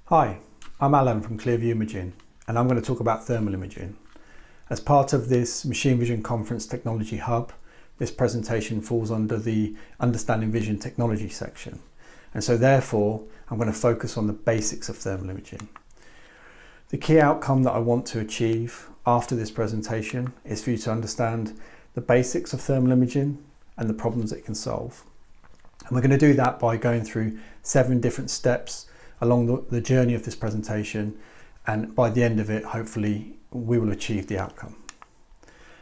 Hi, I'm Alan from ClearView Imaging, and I'm going to talk about thermal imaging. As part of this Machine Vision Conference Technology Hub, this presentation falls under the Understanding Vision Technology section, and so therefore I'm going to focus on the basics of thermal imaging. The key outcome that I want to achieve after this presentation is for you to understand the basics of thermal imaging and the problems it can solve. And we're going to do that by going through 7 different steps along the journey of this presentation, and by the end of it, hopefully, we will achieve the outcome.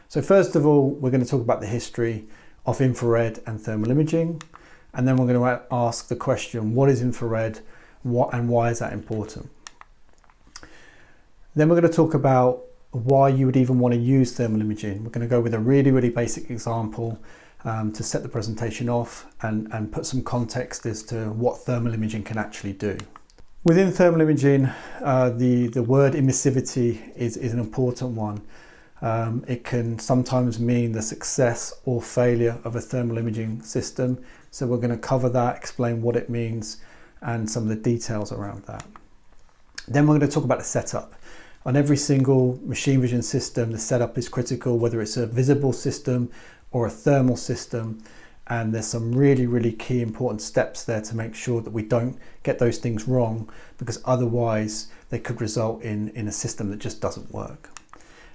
So first of all, we're going to talk about the history of infrared and thermal imaging, and then we're going to ask the question, what is infrared, and why is that important? Then we're going to talk about why you would even want to use thermal imaging. We're going to go with a really basic example to set the presentation off and put some context as to what thermal imaging can actually do. Within thermal imaging, the word emissivity is an important one. It can sometimes mean the success or failure of a thermal imaging system. So we're going to cover that, explain what it means and some of the details around that. Then we're going to talk about the setup. On every single machine vision system, the setup is critical, whether it's a visible system or a thermal system. And there's some really key important steps there to make sure that we don't get those things wrong, because otherwise they could result in a system that just doesn't work.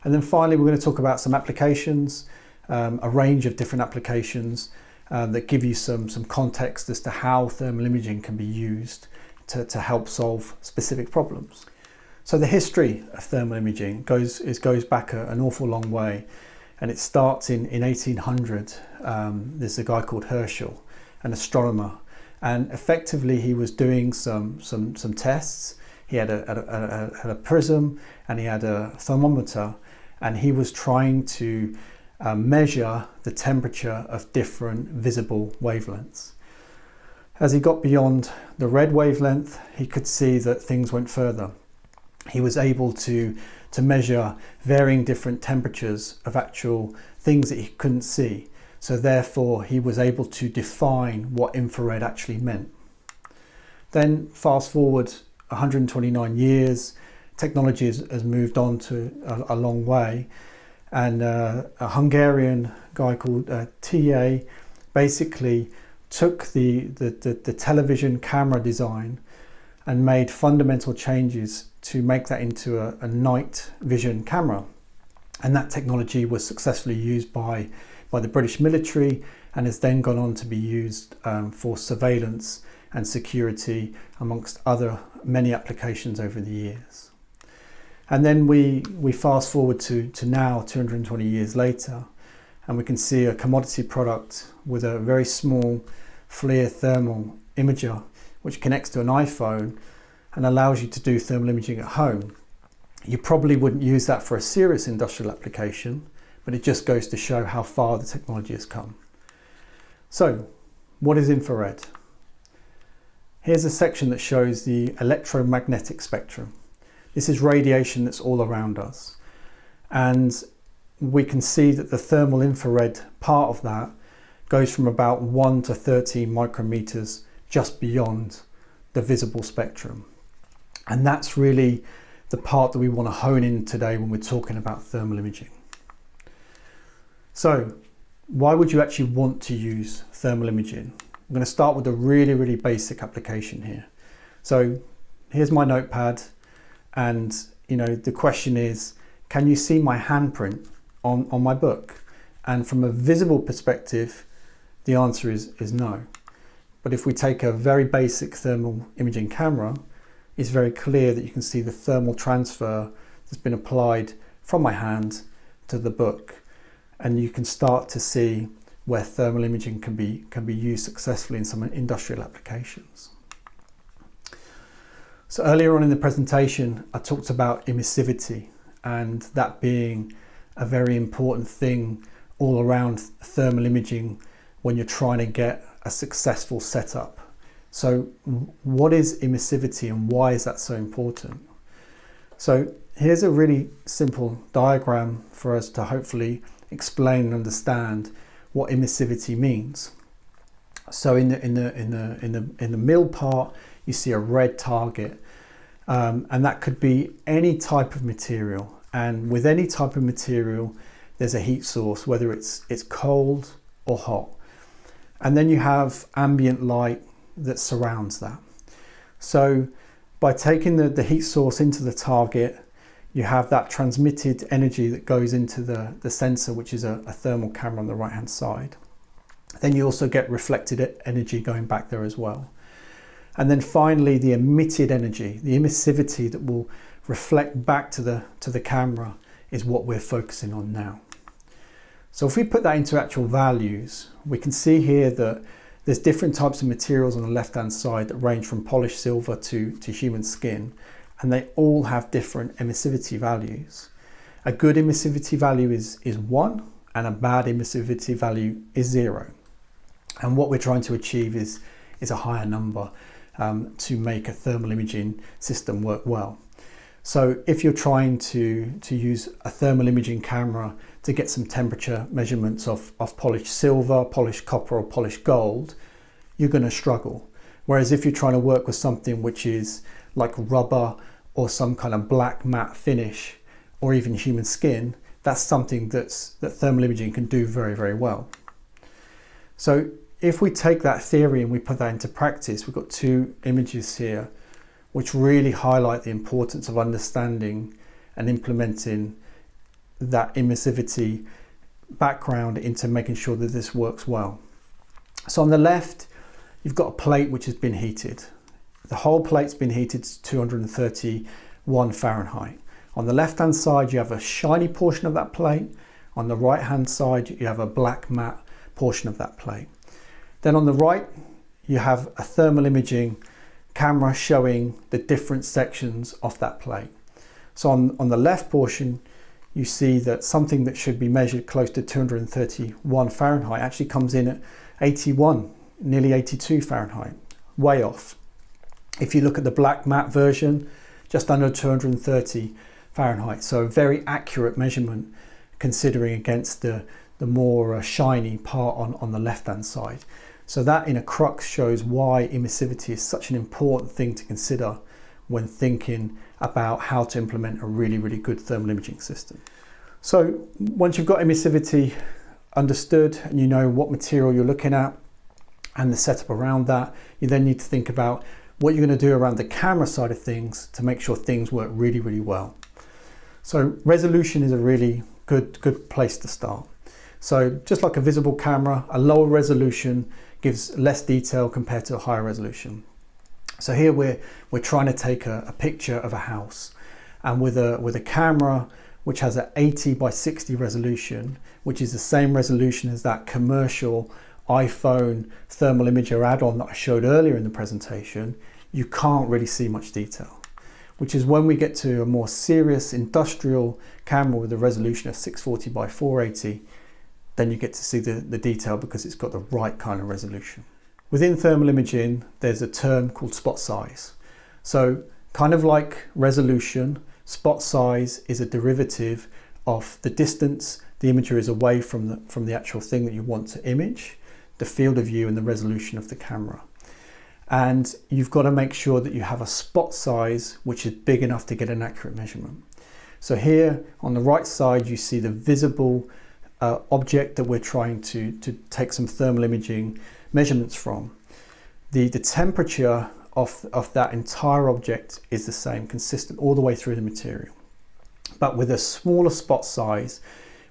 And then finally, we're going to talk about some applications, a range of different applications that give you some context as to how thermal imaging can be used to help solve specific problems. So the history of thermal imaging goes back an awful long way. And it starts in 1800. There's a guy called Herschel, an astronomer, and effectively he was doing some tests. He had a prism and he had a thermometer, and he was trying to measure the temperature of different visible wavelengths. As he got beyond the red wavelength, he could see that things went further. He was able to measure varying different temperatures of actual things that he couldn't see. So therefore he was able to define what infrared actually meant. Then fast forward 129 years, technology has moved on to a long way, and a Hungarian guy called TA basically took the television camera design and made fundamental changes to make that into a night vision camera. And that technology was successfully used by the British military and has then gone on to be used for surveillance and security, amongst other many applications over the years. And then we fast forward to now, 220 years later, and we can see a commodity product with a very small FLIR thermal imager which connects to an iPhone and allows you to do thermal imaging at home. You probably wouldn't use that for a serious industrial application, but it just goes to show how far the technology has come. So, what is infrared? Here's a section that shows the electromagnetic spectrum. This is radiation that's all around us. And we can see that the thermal infrared part of that goes from about 1 to 13 micrometers just beyond the visible spectrum. And that's really the part that we want to hone in today when we're talking about thermal imaging. So, why would you actually want to use thermal imaging? I'm going to start with a really basic application here. So, here's my notepad, and the question is, can you see my handprint on my book? And from a visible perspective, the answer is no. But if we take a very basic thermal imaging camera, it's very clear that you can see the thermal transfer that's been applied from my hand to the book, and you can start to see where thermal imaging can be used successfully in some industrial applications. So earlier on in the presentation, I talked about emissivity, and that being a very important thing all around thermal imaging when you're trying to get a successful setup. So what is emissivity and why is that so important? So here's a really simple diagram for us to hopefully explain and understand what emissivity means. So in the middle part, you see a red target, And that could be any type of material. And with any type of material, there's a heat source, whether it's cold or hot. And then you have ambient light that surrounds that. So by taking the heat source into the target, you have that transmitted energy that goes into the sensor, which is a thermal camera on the right hand side. Then you also get reflected energy going back there as well. And then finally, the emitted energy, the emissivity that will reflect back to the camera, is what we're focusing on now. So if we put that into actual values, we can see here that there's different types of materials on the left hand side that range from polished silver to human skin, and they all have different emissivity values. A good emissivity value is 1, and a bad emissivity value is 0. And what we're trying to achieve is a higher number to make a thermal imaging system work well. So if you're trying to use a thermal imaging camera to get some temperature measurements of polished silver, polished copper or polished gold, you're going to struggle. Whereas if you're trying to work with something which is like rubber or some kind of black matte finish or even human skin, that's something that thermal imaging can do very, very well. So if we take that theory and we put that into practice, we've got 2 images here which really highlight the importance of understanding and implementing that emissivity background into making sure that this works well. So on the left, you've got a plate which has been heated. The whole plate's been heated to 231 Fahrenheit. On the left hand side, you have a shiny portion of that plate. On the right hand side, you have a black matte portion of that plate. Then on the right, you have a thermal imaging camera showing the different sections of that plate. So on the left portion, you see that something that should be measured close to 231 Fahrenheit actually comes in at 81, nearly 82 Fahrenheit, way off. If you look at the black matte version, just under 230 Fahrenheit. So a very accurate measurement considering against the more shiny part on the left hand side. So that in a crux shows why emissivity is such an important thing to consider when thinking about how to implement a really, really good thermal imaging system. So once you've got emissivity understood and you know what material you're looking at and the setup around that, you then need to think about what you're going to do around the camera side of things to make sure things work really, really well. So resolution is a really good place to start. So just like a visible camera, a lower resolution gives less detail compared to a higher resolution. So here we're trying to take a picture of a house, and with a camera which has an 80 by 60 resolution, which is the same resolution as that commercial iPhone thermal imager add-on that I showed earlier in the presentation, you can't really see much detail. Which is when we get to a more serious industrial camera with a resolution of 640 by 480, then you get to see the detail because it's got the right kind of resolution. Within thermal imaging, there's a term called spot size. So kind of like resolution, spot size is a derivative of the distance the imager is away from the actual thing that you want to image, the field of view and the resolution of the camera. And you've got to make sure that you have a spot size which is big enough to get an accurate measurement. So here on the right side, you see the visible object that we're trying to take some thermal imaging measurements from. The temperature of that entire object is the same, consistent all the way through the material. But with a smaller spot size,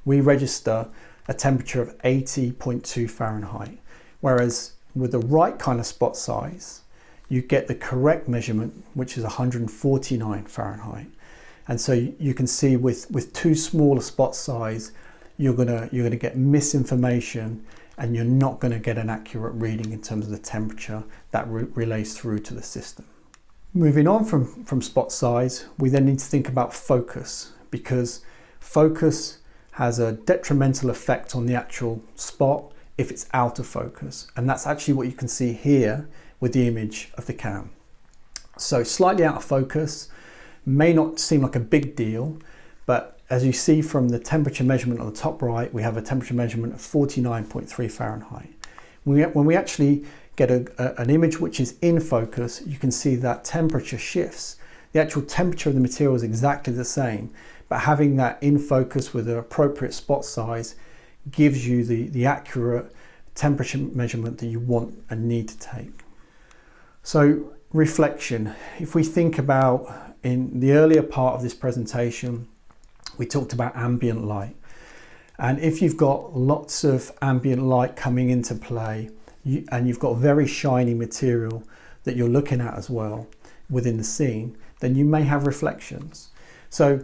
we register a temperature of 80.2 Fahrenheit. Whereas with the right kind of spot size, you get the correct measurement, which is 149 Fahrenheit. And so you can see with too small a spot size, you're gonna get misinformation and you're not gonna get an accurate reading in terms of the temperature that relays through to the system. Moving on from spot size, we then need to think about focus, because focus has a detrimental effect on the actual spot if it's out of focus. And that's actually what you can see here with the image of the cam. So slightly out of focus may not seem like a big deal, but as you see from the temperature measurement on the top right, we have a temperature measurement of 49.3 Fahrenheit. When we actually get an image which is in focus, you can see that temperature shifts. The actual temperature of the material is exactly the same, but having that in focus with an appropriate spot size gives you the accurate temperature measurement that you want and need to take. So reflection, if we think about in the earlier part of this presentation, we talked about ambient light. And if you've got lots of ambient light coming into play and you've got very shiny material that you're looking at as well within the scene, then you may have reflections. So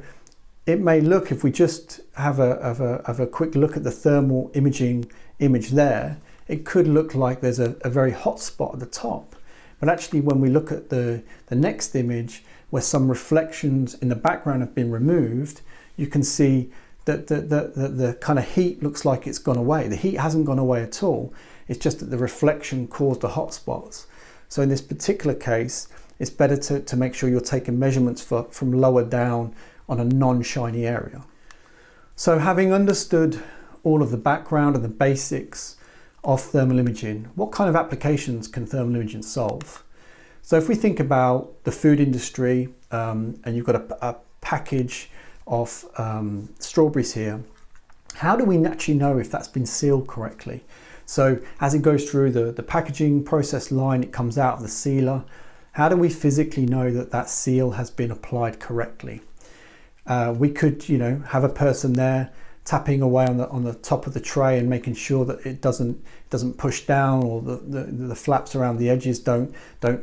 it may look, if we just have a quick look at the thermal imaging image there, it could look like there's a very hot spot at the top. But actually when we look at the next image where some reflections in the background have been removed, you can see that the kind of heat looks like it's gone away. The heat hasn't gone away at all. It's just that the reflection caused the hot spots. So in this particular case, it's better to make sure you're taking measurements from lower down on a non-shiny area. So having understood all of the background and the basics of thermal imaging, what kind of applications can thermal imaging solve? So if we think about the food industry and you've got a package of strawberries here, how do we actually know if that's been sealed correctly? So as it goes through the packaging process line, it comes out of the sealer. How do we physically know that that seal has been applied correctly? We could, have a person there tapping away on the top of the tray and making sure that it doesn't push down, or the flaps around the edges don't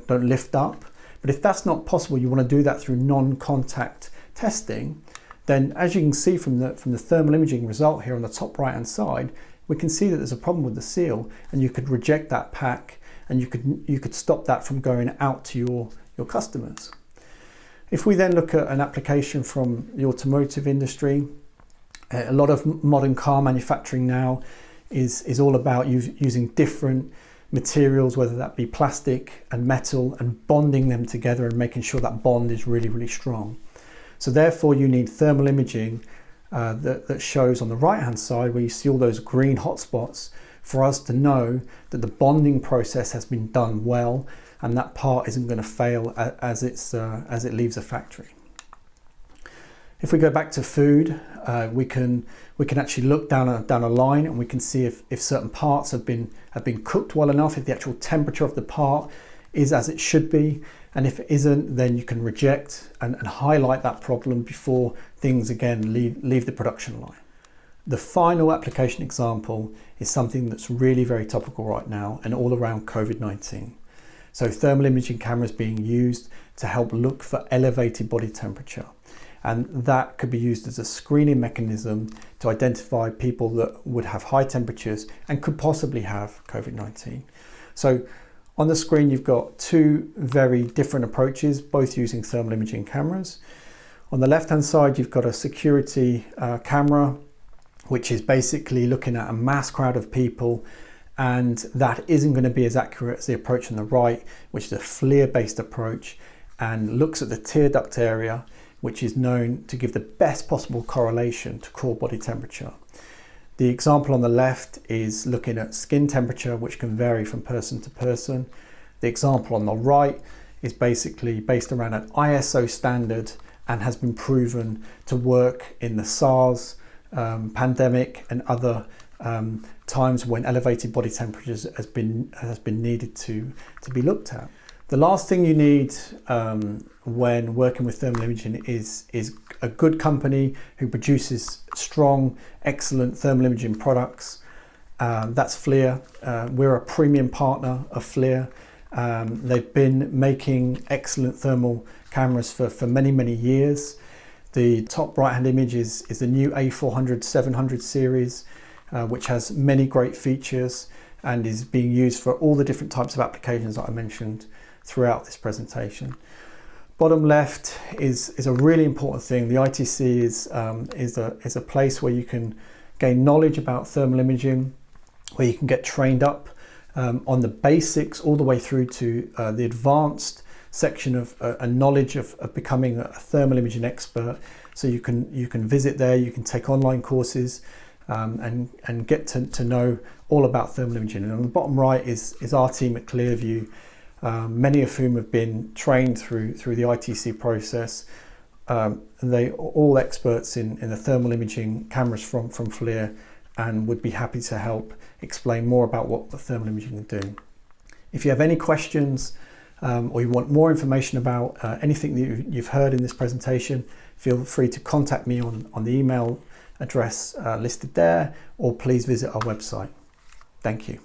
lift up. But if that's not possible, you want to do that through non-contact testing. Then, as you can see from the thermal imaging result here on the top right hand side, we can see that there's a problem with the seal, and you could reject that pack, and you could stop that from going out to your customers. If we then look at an application from the automotive industry, a lot of modern car manufacturing now is all about using different materials, whether that be plastic and metal, and bonding them together and making sure that bond is really, really strong. So therefore you need thermal imaging that shows on the right hand side, where you see all those green hotspots, for us to know that the bonding process has been done well and that part isn't going to fail as it leaves a factory. If we go back to food, we can actually look down a line, and we can see if certain parts have been cooked well enough, if the actual temperature of the part is as it should be, and if it isn't, then you can reject and highlight that problem before things again leave the production line. The final application example is something that's really very topical right now and all around COVID-19. So thermal imaging cameras being used to help look for elevated body temperature. And that could be used as a screening mechanism to identify people that would have high temperatures and could possibly have COVID-19. So on the screen, you've got two very different approaches, both using thermal imaging cameras. On the left-hand side, you've got a security camera, which is basically looking at a mass crowd of people, and that isn't going to be as accurate as the approach on the right, which is a FLIR-based approach and looks at the tear duct area, which is known to give the best possible correlation to core body temperature. The example on the left is looking at skin temperature, which can vary from person to person. The example on the right is basically based around an ISO standard and has been proven to work in the SARS pandemic and other times when elevated body temperatures has been needed to be looked at. The last thing you need when working with thermal imaging is a good company who produces strong, excellent thermal imaging products. That's FLIR. We're a premium partner of FLIR. They've been making excellent thermal cameras for many, many years. The top right-hand image is the new A400-700 series, which has many great features and is being used for all the different types of applications that I mentioned throughout this presentation. Bottom left is a really important thing. The ITC is a place where you can gain knowledge about thermal imaging, where you can get trained up on the basics all the way through to the advanced section of a knowledge of becoming a thermal imaging expert. So you can visit there, you can take online courses and get to know all about thermal imaging. And on the bottom right is our team at ClearView, many of whom have been trained through the ITC process. They are all experts in the thermal imaging cameras from FLIR, and would be happy to help explain more about what the thermal imaging can do. If you have any questions or you want more information about anything that you've heard in this presentation, feel free to contact me on the email address listed there, or please visit our website. Thank you.